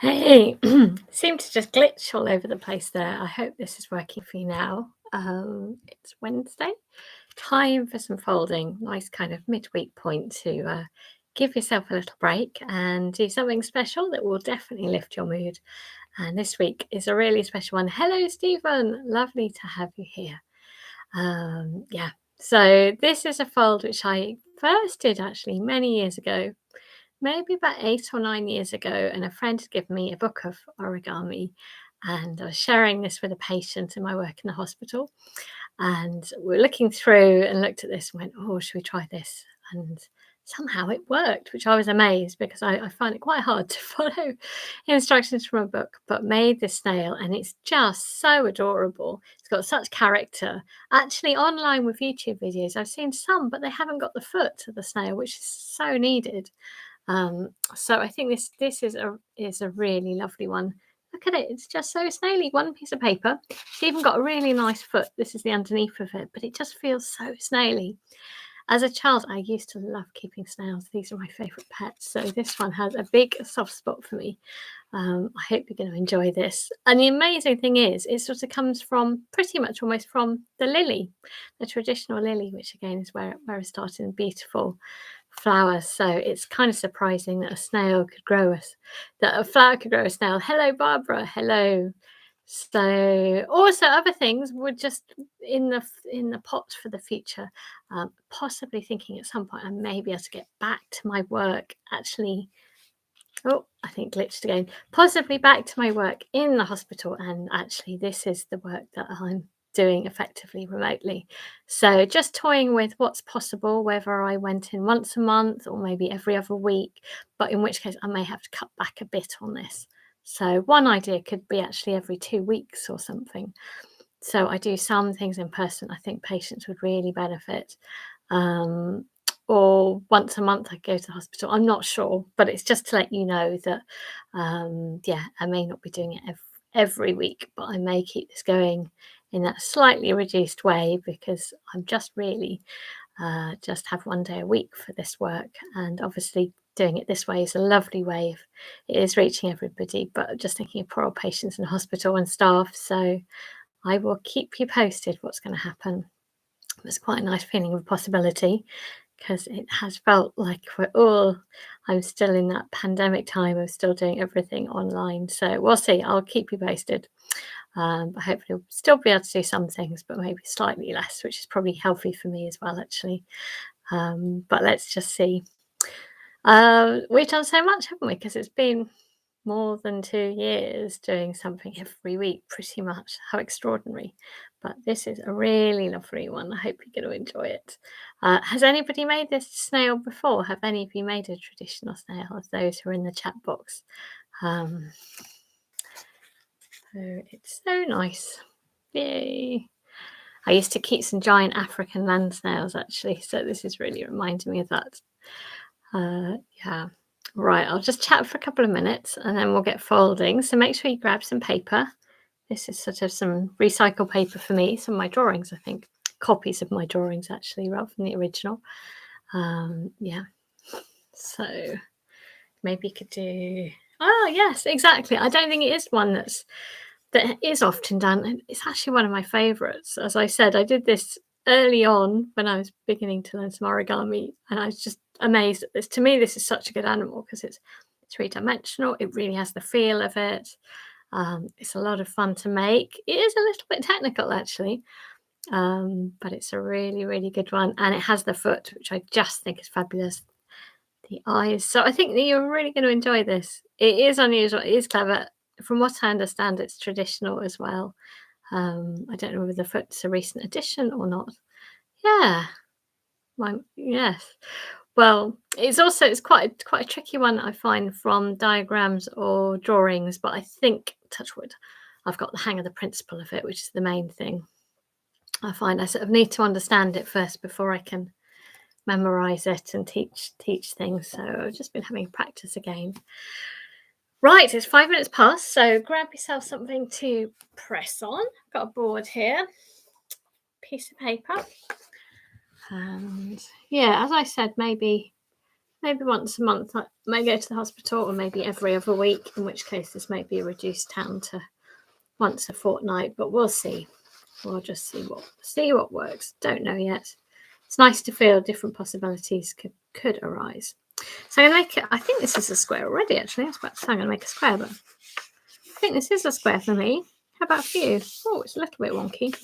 Hey, seem to just glitch all over the place there. I hope this is working for you now. It's Wednesday. Time for some folding. Nice kind of midweek point to give yourself a little break and do something special that will definitely lift your mood. And this week is a really special one. Hello, Stephen. Lovely to have you here. Yeah. So this is a fold which I first did actually many years ago, maybe about 8 or 9 years ago, and a friend had given me a book of origami, and I was sharing this with a patient in my work in the hospital. And we were looking through and looked at this and went, "Oh, should we try this?" And somehow it worked, which I was amazed because I find it quite hard to follow instructions from a book, but made this snail and it's just so adorable. It's got such character. Actually, online with YouTube videos, I've seen some, but they haven't got the foot of the snail, which is so needed. So I think this is a really lovely one. Look at it; it's just so snaily. One piece of paper. It's even got a really nice foot. This is the underneath of it, but it just feels so snaily. As a child, I used to love keeping snails. These are my favourite pets. So this one has a big soft spot for me. I hope you're going to enjoy this. And the amazing thing is, it sort of comes from pretty much almost from the lily, the traditional lily, which again is where it started in beautiful flowers. So it's kind of surprising that a snail could grow us, that a flower could grow a snail. Hello, Barbara. Hello. So also other things would just in the pot for the future. Possibly thinking at some point I may be able to get back to my work actually. Oh, I think glitched again. Possibly back to my work in the hospital, and actually, this is the work that I'm doing effectively remotely. So, just toying with what's possible, whether I went in once a month or maybe every other week, but in which case I may have to cut back a bit on this. So, one idea could be actually every 2 weeks or something. So, I do some things in person. I think patients would really benefit. Um, or once a month I go to the hospital. I'm not sure, but it's just to let you know that, yeah, I may not be doing it every week, but I may keep this going in that slightly reduced way because I'm just really just have one day a week for this work. And obviously, doing it this way is a lovely way of it is reaching everybody, but just thinking of poor old patients in hospital and staff. So I will keep you posted what's going to happen. It's quite a nice feeling of possibility because it has felt like I'm still in that pandemic time of still doing everything online. So we'll see. I'll keep you posted. But hopefully, we'll still be able to do some things, but maybe slightly less, which is probably healthy for me as well, actually. But let's just see. We've done so much, haven't we? Because it's been more than 2 years doing something every week, pretty much. How extraordinary. But this is a really lovely one. I hope you're going to enjoy it. Has anybody made this snail before? Have any of you made a traditional snail of those who are in the chat box? Um, so it's so nice. Yay. I used to keep some giant African land snails actually, so this is really reminding me of that. Yeah. Right, I'll just chat for a couple of minutes and then we'll get folding. So make sure you grab some paper. This is sort of some recycled paper for me, some of my drawings, I think. Copies of my drawings actually, rather than the original. Yeah. So maybe you could do. Oh yes, exactly. I don't think it is one that is often done. It's actually one of my favourites. As I said, I did this early on when I was beginning to learn some origami, and I was just amazed at this. To me, this is such a good animal because it's three-dimensional. It really has the feel of it. It's a lot of fun to make. It is a little bit technical, actually, but it's a really, really good one. And it has the foot, which I just think is fabulous. The eyes. So I think that you're really going to enjoy this. It is unusual. It is clever. From what I understand, it's traditional as well. I don't know whether the foot's a recent addition or not. Yeah. Yes. Well, it's quite a tricky one I find from diagrams or drawings, but I think, touch wood, I've got the hang of the principle of it, which is the main thing. I find I sort of need to understand it first before I can memorize it and teach things. So I've just been having practice again. Right, it's 5 minutes past, so grab yourself something to press on. Got a board here, piece of paper. And yeah, as I said, maybe maybe once a month. I may go to the hospital, or maybe every other week, in which case this may be reduced down to once a fortnight, but we'll see. We'll just see what works. Don't know yet. It's nice to feel different possibilities could arise. So I'm going to make it. I think this is a square already, actually. I was about to say I'm going to make a square, but I think this is a square for me. How about for you? Oh, it's a little bit wonky.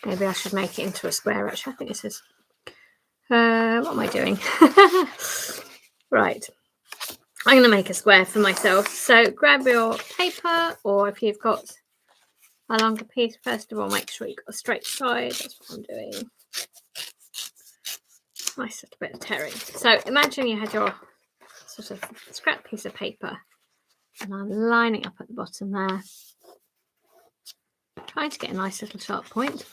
Maybe I should make it into a square, actually. I think this is... what am I doing? Right. I'm going to make a square for myself. So grab your paper, or if you've got a longer piece, first of all, make sure you've got a straight side. That's what I'm doing. Nice little bit of tearing. So imagine you had your sort of scrap piece of paper, and I'm lining up at the bottom there, trying to get a nice little sharp point.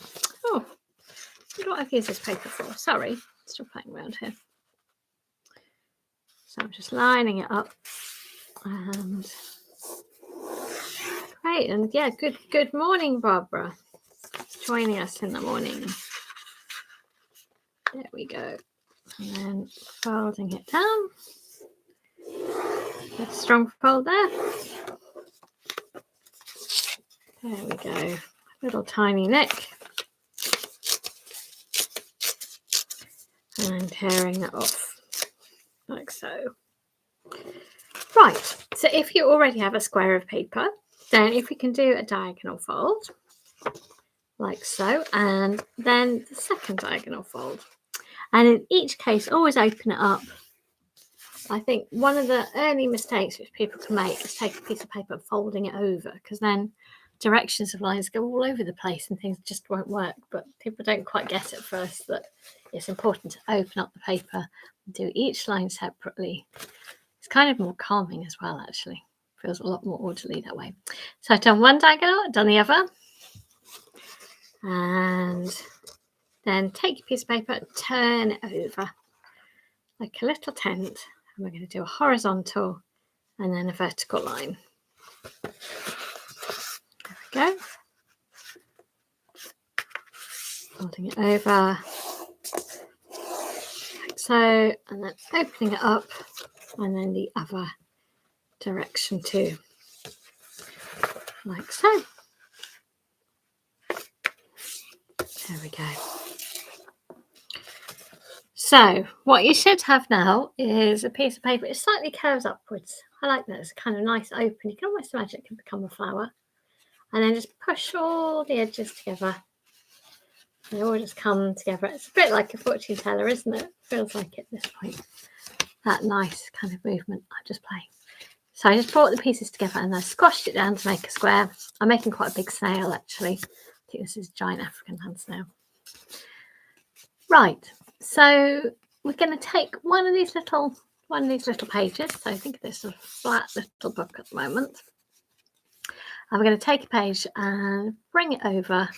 Oh, I wonder what I've used this paper for. Sorry, still playing around here. So I'm just lining it up, and great. And yeah, good morning, Barbara. Joining us in the morning. There we go. And then folding it down. Get a strong fold there. There we go. Little tiny neck. And tearing that off like so. Right, so if you already have a square of paper, then if we can do a diagonal fold like so, and then the second diagonal fold, and in each case always open it up. I think one of the early mistakes which people can make is take a piece of paper and folding it over, because then directions of lines go all over the place and things just won't work. But people don't quite get at first that it's important to open up the paper and do each line separately. It's kind of more calming as well, actually. Feels a lot more orderly that way. So I've done one diagonal, I've done the other. And then take your piece of paper and turn it over like a little tent. And we're going to do a horizontal and then a vertical line. There we go. Folding it over like so, and then opening it up, and then the other direction too, like so. There we go. So what you should have now is a piece of paper. It slightly curves upwards. I like that. It's kind of nice open. You can almost imagine it can become a flower. And then just push all the edges together. They all just come together. It's a bit like a fortune teller, isn't it? Feels like it at this point. That nice kind of movement. I'm just playing. So I just brought the pieces together and I squashed it down to make a square. I'm making quite a big snail, actually. I think this is a giant African land snail. Right. So we're going to take one of these little pages. So I think of this sort of flat little book at the moment. And we're going to take a page and bring it over.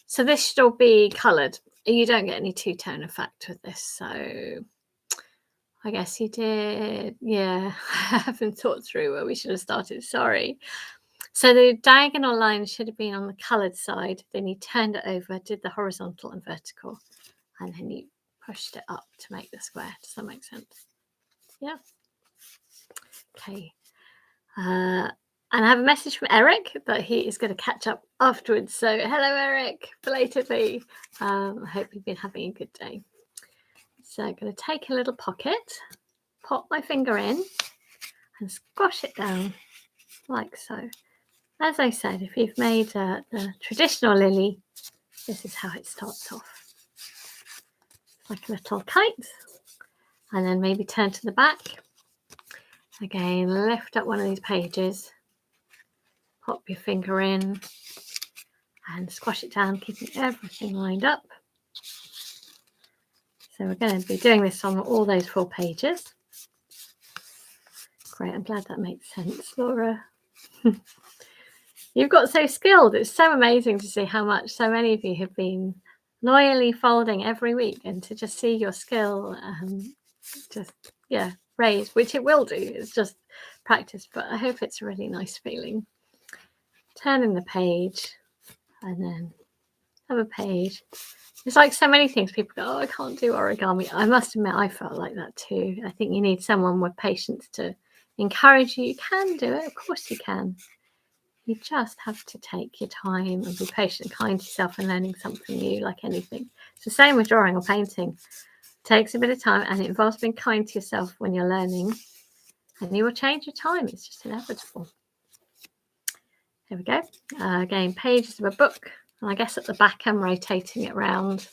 So this should all be coloured. You don't get any two-tone effect with this. So I guess you did. Yeah, I haven't thought through where we should have started. Sorry. So the diagonal line should have been on the coloured side. Then you turned it over, did the horizontal and vertical, and then you pushed it up to make the square. Does that make sense? Yeah. Okay. And I have a message from Eric that he is going to catch up afterwards. So hello, Eric, belatedly. I hope you've been having a good day. So I'm going to take a little pocket, pop my finger in, and squash it down like so. As I said, if you've made the traditional lily, this is how it starts off. Like a little kite. And then maybe turn to the back. Again, lift up one of these pages. Pop your finger in. And squash it down, keeping everything lined up. So we're going to be doing this on all those 4 pages. Great, I'm glad that makes sense, Laura. You've got so skilled. It's so amazing to see how much so many of you have been loyally folding every week, and to just see your skill raised, which it will do. It's just practice, but I hope it's a really nice feeling. Turning the page and then have a page, It's like so many things. People go, oh, I can't do origami. I must admit, I felt like that too. I think you need someone with patience to encourage you. You can do it. Of course you can. You just have to take your time and be patient, kind to yourself, and learning something new, like anything. It's the same with drawing or painting. It takes a bit of time, and it involves being kind to yourself when you're learning, and you will change your time. It's just inevitable. There we go. Again, pages of a book. And I guess at the back, I'm rotating it around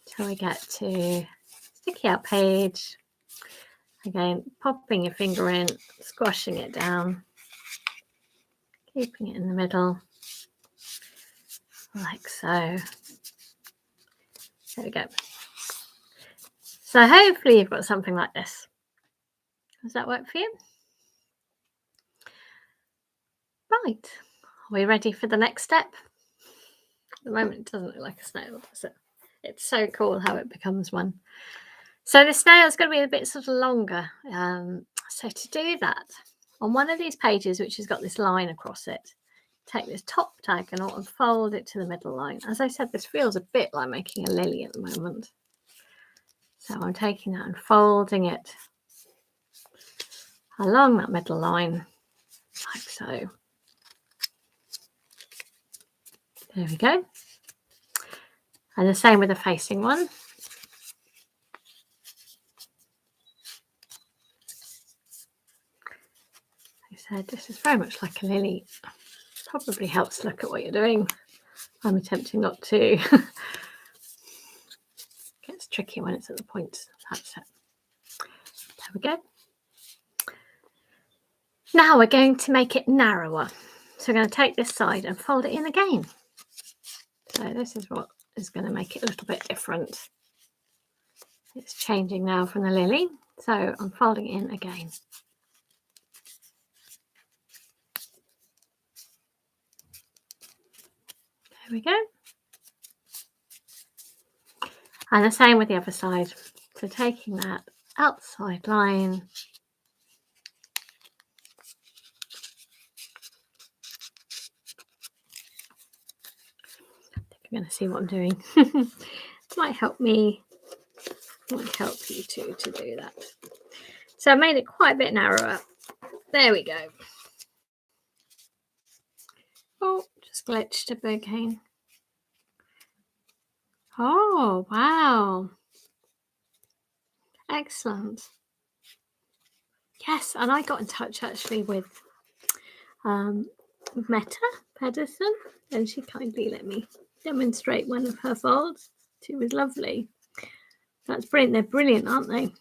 till we get to sticky out page. Again, popping your finger in, squashing it down, keeping it in the middle, like so. There we go. So hopefully you've got something like this. Does that work for you? Right. Are we ready for the next step? At the moment, it doesn't look like a snail, does it? It's so cool how it becomes one. So the snail's going to be a bit sort of longer. So to do that, on one of these pages, which has got this line across it, take this top diagonal and fold it to the middle line. As I said, this feels a bit like making a lily at the moment. So I'm taking that and folding it along that middle line, like so. There we go. And the same with the facing one. I said, this is very much like a lily. Probably helps to look at what you're doing. I'm attempting not to. It gets tricky when it's at the point. That's it. There we go. Now we're going to make it narrower. So we're going to take this side and fold it in again. So this is what is going to make it a little bit different. It's changing now from the lily. So I'm folding it in again. There we go. And the same with the other side. So taking that outside line, I think I'm going to see what I'm doing. Might help me, might help you too to do that. So I made it quite a bit narrower. There we go. Oh, just glitched a bit again. Oh, wow. Excellent. Yes, and I got in touch actually with Meta Pedersen, and she kindly let me demonstrate one of her folds. She was lovely. That's brilliant. They're brilliant, aren't they?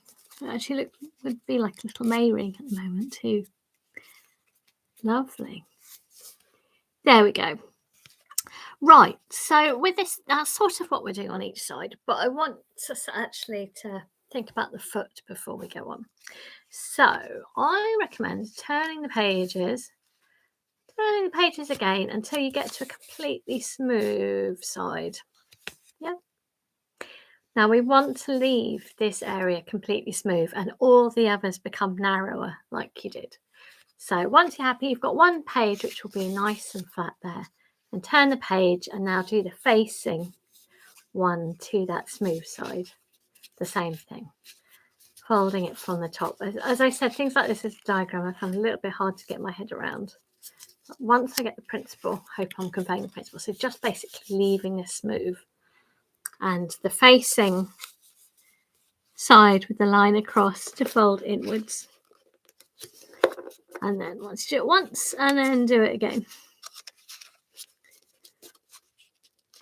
They actually would be like a little May ring at the moment too. Lovely. There we go. Right, so with this, that's sort of what we're doing on each side, but I want us actually to think about the foot before we go on. So I recommend turning the pages again until you get to a completely smooth side. Yeah. Now we want to leave this area completely smooth and all the others become narrower like you did. So once you're happy, you've got one page which will be nice and flat there. And turn the page and now do the facing one to that smooth side. The same thing. Folding it from the top. As I said, things like this is a diagram. I found a little bit hard to get my head around. But once I get the principle, I hope I'm conveying the principle. So just basically leaving this smooth. And the facing side with the line across to fold inwards. And then once you do it once and then do it again.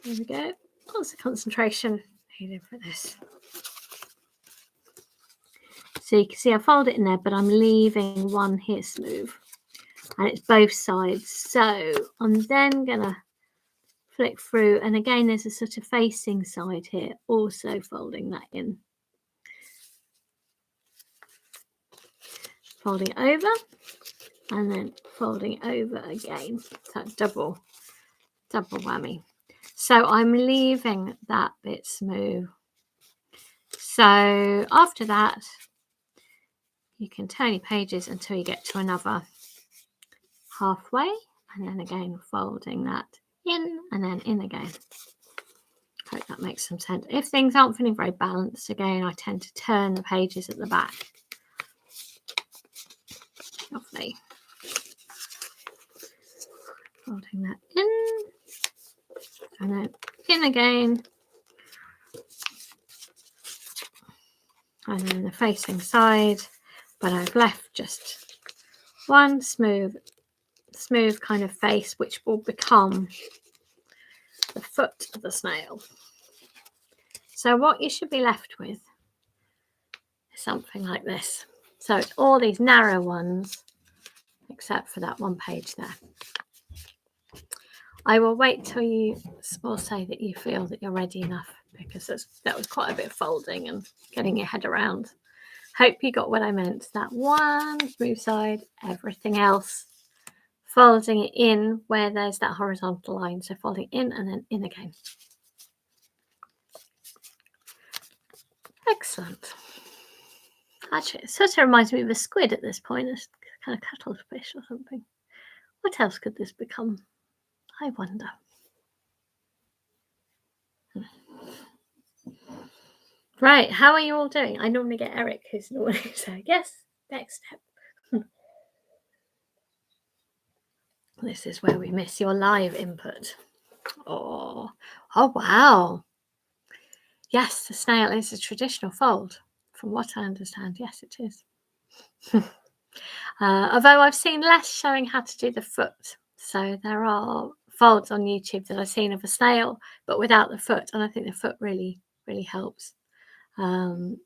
There we go. Lots of concentration needed for this. So you can see I fold it in there, but I'm leaving one here smooth. And it's both sides. So I'm then going to flick through. And again, there's a sort of facing side here, also folding that in. Folding it over and then folding it over again. So double whammy. So I'm leaving that bit smooth. So after that, you can turn your pages until you get to another halfway, and then again folding that in and then in again. Hope that makes some sense. If things aren't feeling very balanced, again, I tend to turn the pages at the back. Lovely. Folding that in, and then in again, and then the facing side, but I've left just one smooth kind of face, which will become the foot of the snail. So what you should be left with is something like this. So it's all these narrow ones, except for that one page there. I will wait till you all say that you feel that you're ready enough, because that was quite a bit of folding and getting your head around. Hope you got what I meant. That one smooth side, everything else, folding it in where there's that horizontal line. So folding in and then in again. Excellent. Actually, it sort of reminds me of a squid at this point. It's kind of cuttlefish or something. What else could this become? I wonder. Right, how are you all doing? I normally get Eric, who's normally saying, yes, next step. This is where we miss your live input. Oh, wow. Yes, the snail is a traditional fold. From what I understand, yes, it is. Although I've seen less showing how to do the foot. So there are folds on YouTube that I've seen of a snail, but without the foot. And I think the foot really, really helps. Wow,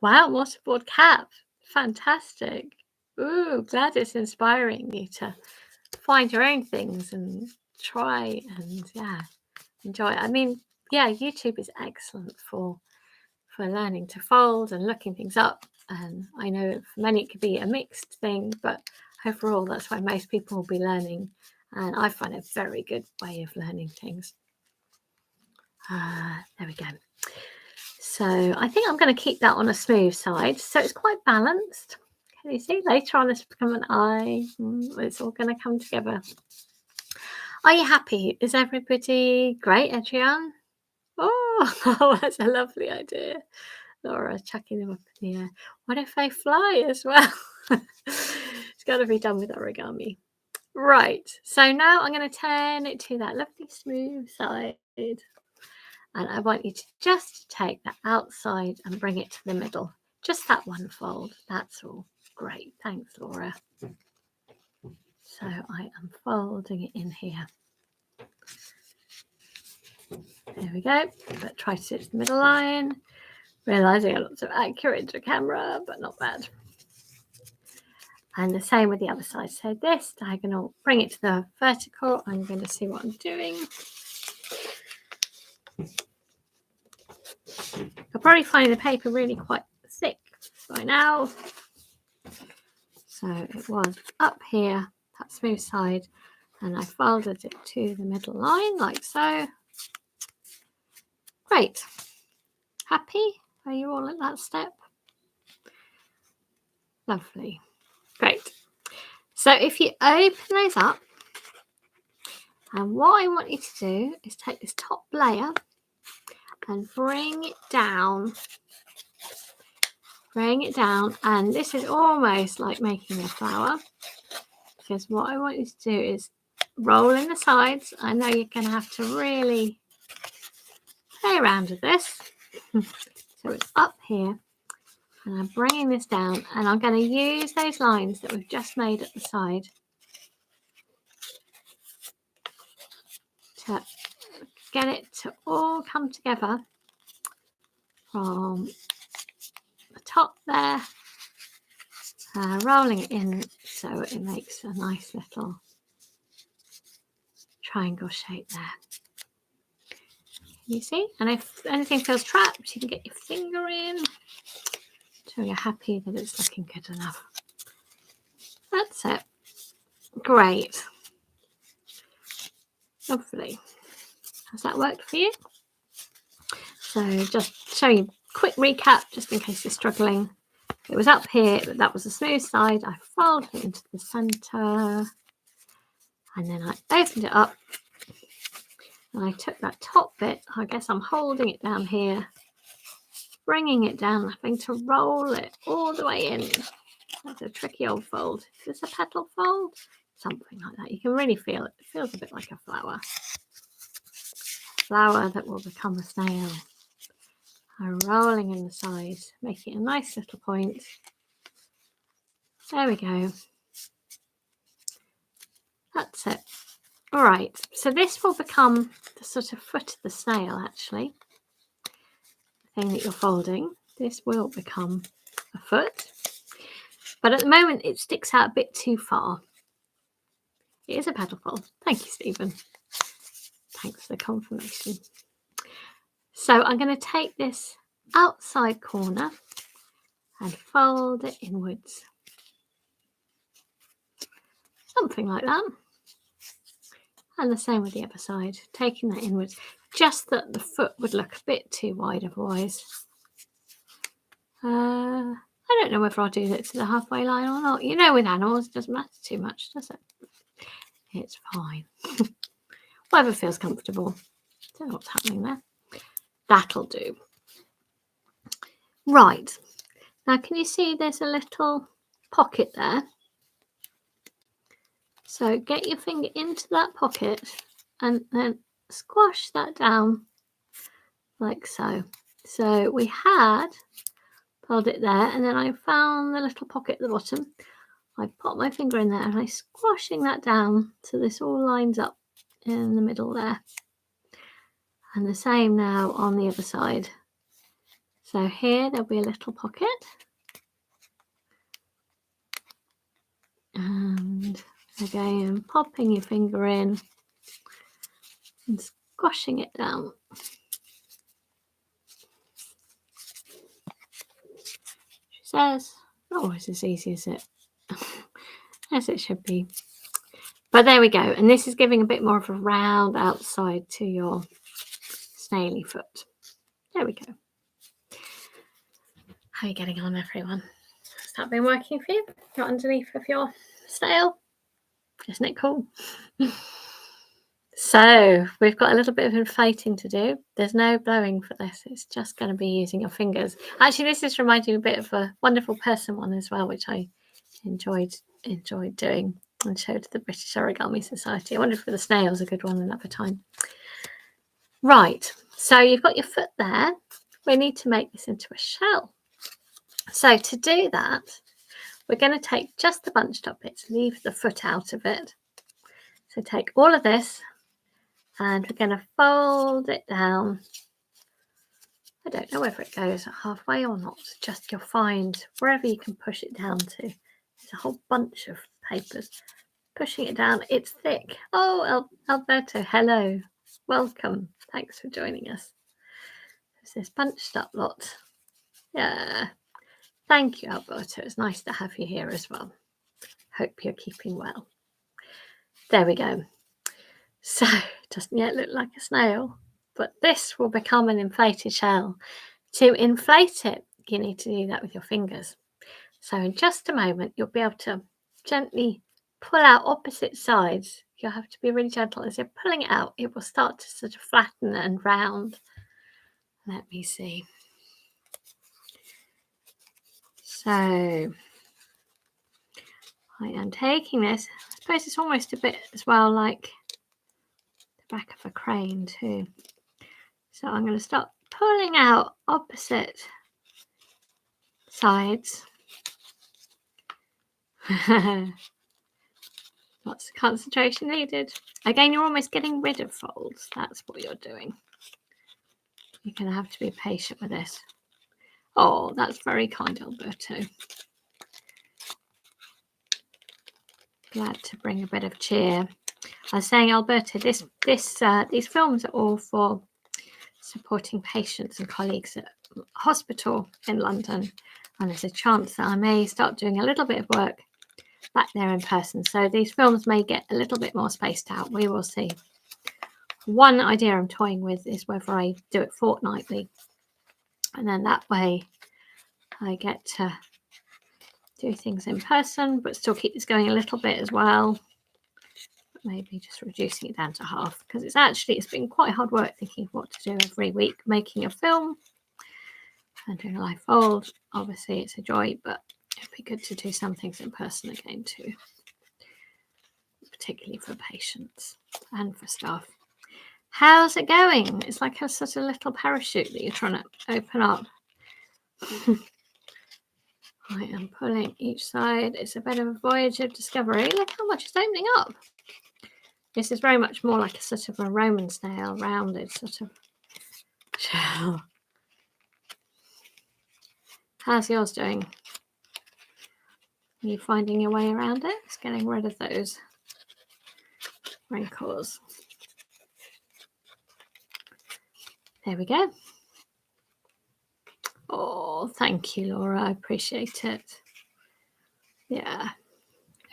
waterboard cap. Fantastic. Ooh, glad it's inspiring you to find your own things and try and, yeah, enjoy it. I mean, yeah, YouTube is excellent for learning to fold and looking things up. And I know for many it could be a mixed thing, but overall that's why most people will be learning. And I find it a very good way of learning things. There we go. So I think I'm going to keep that on a smooth side. So it's quite balanced. Can you see? Later on it's become an eye. It's all going to come together. Are you happy? Is everybody great, Adrienne? Oh, that's a lovely idea. Laura chucking them up in the air. What if they fly as well? It's got to be done with origami. Right, so now I'm going to turn it to that lovely smooth side. And I want you to just take the outside and bring it to the middle. Just that one fold, that's all. Great, thanks, Laura. So I am folding it in here. There we go, but try to stitch the middle line. Realising I looked so accurate to camera, but not bad. And the same with the other side. So this diagonal, bring it to the vertical. I'm going to see what I'm doing. You'll probably find the paper really quite thick by now. So it was up here, that smooth side, and I folded it to the middle line like so. Great. Happy? Are you all at that step? Lovely. Great. So if you open those up, and what I want you to do is take this top layer and bring it down. Bring it down, and this is almost like making a flower, because what I want you to do is roll in the sides. I know you're going to have to really play around with this. So it's up here, and I'm bringing this down, and I'm going to use those lines that we've just made at the side to get it to all come together from the top there, rolling it in so it makes a nice little triangle shape there. You see? And if anything feels trapped, you can get your finger in until you're happy that it's looking good enough. That's it. Great. Lovely. Has that worked for you? So just show you a quick recap, just in case you're struggling. It was up here, but that was the smooth side. I folded it into the center, and then I opened it up, And I took that top bit, I guess I'm holding it down here, bringing it down, having to roll it all the way in. That's a tricky old fold. Is this a petal fold? Something like that. You can really feel it. It feels a bit like a flower. Flower that will become a snail. I'm rolling in the sides, making a nice little point. There we go. That's it. All right, so this will become the sort of foot of the snail, actually. The thing that you're folding. This will become a foot. But at the moment, it sticks out a bit too far. It is a petal fold. Thank you, Stephen. Thanks for the confirmation. So I'm going to take this outside corner and fold it inwards. Something like that. And the same with the other side, taking that inwards, just that the foot would look a bit too wide otherwise. I don't know whether I'll do it to the halfway line or not. You know, with animals, it doesn't matter too much, does it? It's fine. Whatever feels comfortable. Don't know what's happening there. That'll do. Right. Now, can you see there's a little pocket there? So get your finger into that pocket and then squash that down like so. So we had pulled it there, and then I found the little pocket at the bottom. I put my finger in there and I'm squashing that down so this all lines up in the middle there. And the same now on the other side. So here there'll be a little pocket. And again, popping your finger in and squashing it down. She says, oh, it's as easy as it, as it should be. But there we go. And this is giving a bit more of a round outside to your snaily foot. There we go. How are you getting on, everyone? Has that been working for you? You're underneath of your snail? Isn't it cool? So we've got a little bit of inflating to do. There's no blowing for this. It's just going to be using your fingers. Actually, this is reminding me a bit of a wonderful person one as well, which I enjoyed doing and showed to the British Origami Society. I wonder if the snail's a good one another time. Right, so you've got your foot there. We need to make this into a shell. So to do that, we're going to take just the bunched up bits, leave the foot out of it. So take all of this and we're going to fold it down. I don't know whether it goes halfway or not, just you'll find wherever you can push it down to. There's a whole bunch of papers. Pushing it down, it's thick. Oh, Alberto, hello. Welcome. Thanks for joining us. There's this bunched up lot. Yeah. Thank you, Alberto. It's nice to have you here as well. Hope you're keeping well. There we go. So it doesn't yet look like a snail, but this will become an inflated shell. To inflate it, you need to do that with your fingers. So in just a moment, you'll be able to gently pull out opposite sides. You'll have to be really gentle. As you're pulling it out, it will start to sort of flatten and round. Let me see. So I am taking this. I suppose it's almost a bit as well like the back of a crane too. So I'm going to start pulling out opposite sides. Lots of concentration needed. Again, you're almost getting rid of folds. That's what you're doing. You're going to have to be patient with this. Oh, that's very kind, Alberto. Glad to bring a bit of cheer. I was saying, Alberto, these films are all for supporting patients and colleagues at a hospital in London. And there's a chance that I may start doing a little bit of work back there in person. So these films may get a little bit more spaced out. We will see. One idea I'm toying with is whether I do it fortnightly. And then that way I get to do things in person, but still keep this going a little bit as well. maybe just reducing it down to half, because it's been quite hard work thinking of what to do every week, making a film and doing a live fold. Obviously it's a joy, but it'd be good to do some things in person again too, particularly for patients and for staff. How's it going? It's like such a little parachute that you're trying to open up. I am pulling each side. It's a bit of a voyage of discovery. Look how much it's opening up. This is very much more like a sort of a Roman snail, rounded sort of shell. How's yours doing? Are you finding your way around it? It's getting rid of those wrinkles. There we go. Oh, thank you, Laura. I appreciate it. Yeah,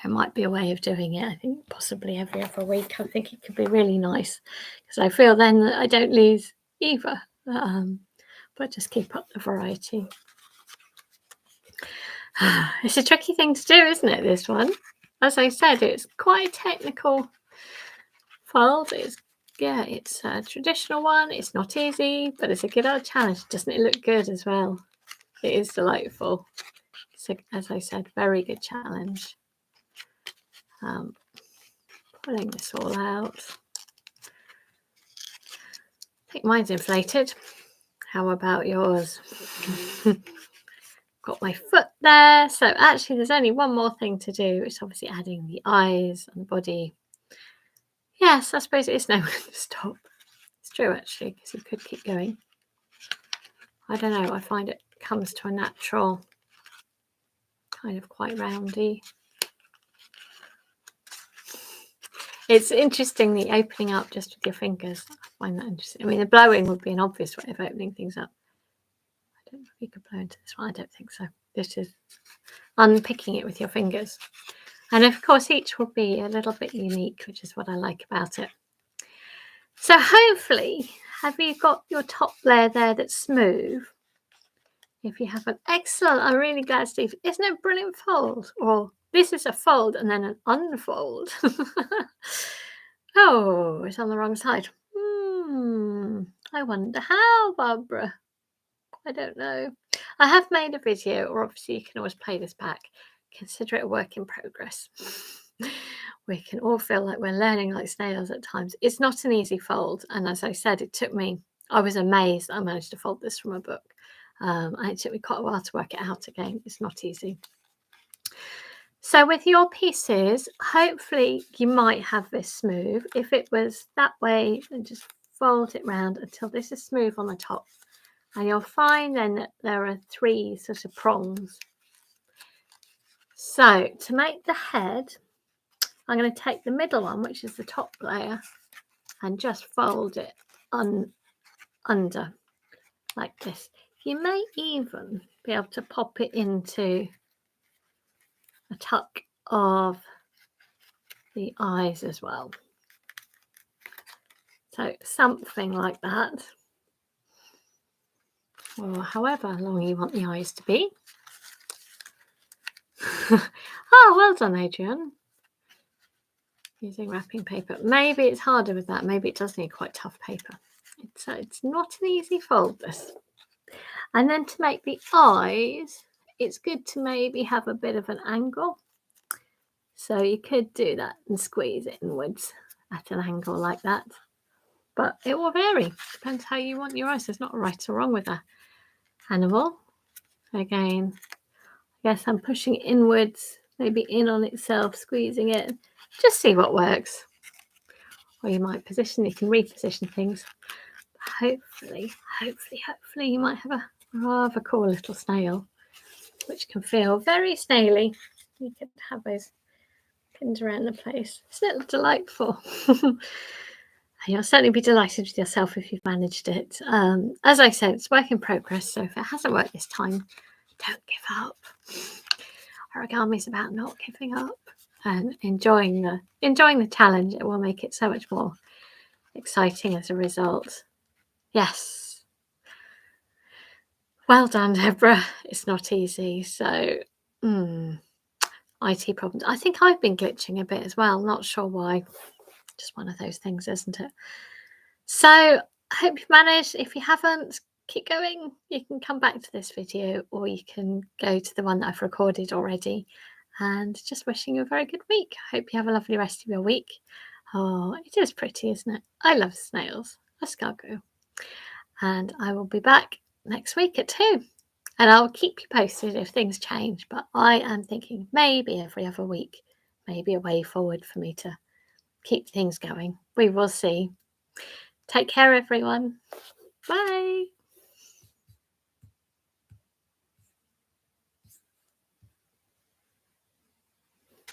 there might be a way of doing it. I think possibly every other week. I think it could be really nice because I feel then that I don't lose either. But just keep up the variety. It's a tricky thing to do, isn't it, this one? As I said, it's quite a technical fold. It's a traditional one. It's not easy, but it's a good old challenge. Doesn't it look good as well? It is delightful. So, as I said, very good challenge. Pulling this all out. I think mine's inflated. How about yours? Got my foot there. So actually there's only one more thing to do. It's obviously adding the eyes and the body. Yes, I suppose it is nowhere to stop. It's true actually, because you could keep going. I don't know, I find it comes to a natural kind of quite roundy. It's interesting, the opening up just with your fingers. I find that interesting. I mean, the blowing would be an obvious way of opening things up. I don't know if you could blow into this one. I don't think so. This is unpicking it with your fingers. And of course, each will be a little bit unique, which is what I like about it. So hopefully, have you got your top layer there that's smooth? If you haven't, excellent. I'm really glad, Steve. Isn't it a brilliant fold? Or this is a fold and then an unfold. Oh, it's on the wrong side. I wonder how, Barbara. I don't know. I have made a video, or obviously you can always play this back. Consider it a work in progress. We can all feel like we're learning like snails at times. It's not an easy fold. And as I said, I was amazed I managed to fold this from a book. And it took me quite a while to work it out again. It's not easy. So with your pieces, hopefully you might have this smooth. If it was that way, then just fold it round until this is smooth on the top. And you'll find then that there are 3 sort of prongs. So to make the head, I'm going to take the middle one, which is the top layer, and just fold it under like this. You may even be able to pop it into a tuck of the eyes as well. So something like that, or however long you want the eyes to be. Oh, well done, Adrian. Using wrapping paper. Maybe it's harder with that. Maybe it does need quite tough paper. It's not an easy fold, this. And then to make the eyes, it's good to maybe have a bit of an angle. So you could do that and squeeze it inwards at an angle like that. But it will vary. Depends how you want your eyes. There's not a right or wrong with that animal. Again, I guess I'm pushing it inwards, maybe in on itself, squeezing it. Just see what works. Or you might you can reposition things. Hopefully you might have a rather cool little snail, which can feel very snaily. You could have those pins around the place. Isn't it delightful? You'll certainly be delighted with yourself if you've managed it. As I said, it's work in progress, so if it hasn't worked this time, don't give up. Origami is about not giving up and enjoying the challenge. It will make it so much more exciting as a result. Yes. Well done, Deborah. It's not easy. So, IT problems. I think I've been glitching a bit as well. Not sure why. Just one of those things, isn't it? So I hope you've managed. If you haven't, keep going. You can come back to this video, or you can go to the one that I've recorded already. And just wishing you a very good week. I hope you have a lovely rest of your week. Oh, it is pretty, isn't it? I love snails. Escargot. And I will be back next week at 2. And I'll keep you posted if things change. But I am thinking maybe every other week, maybe a way forward for me to keep things going. We will see. Take care, everyone. Bye.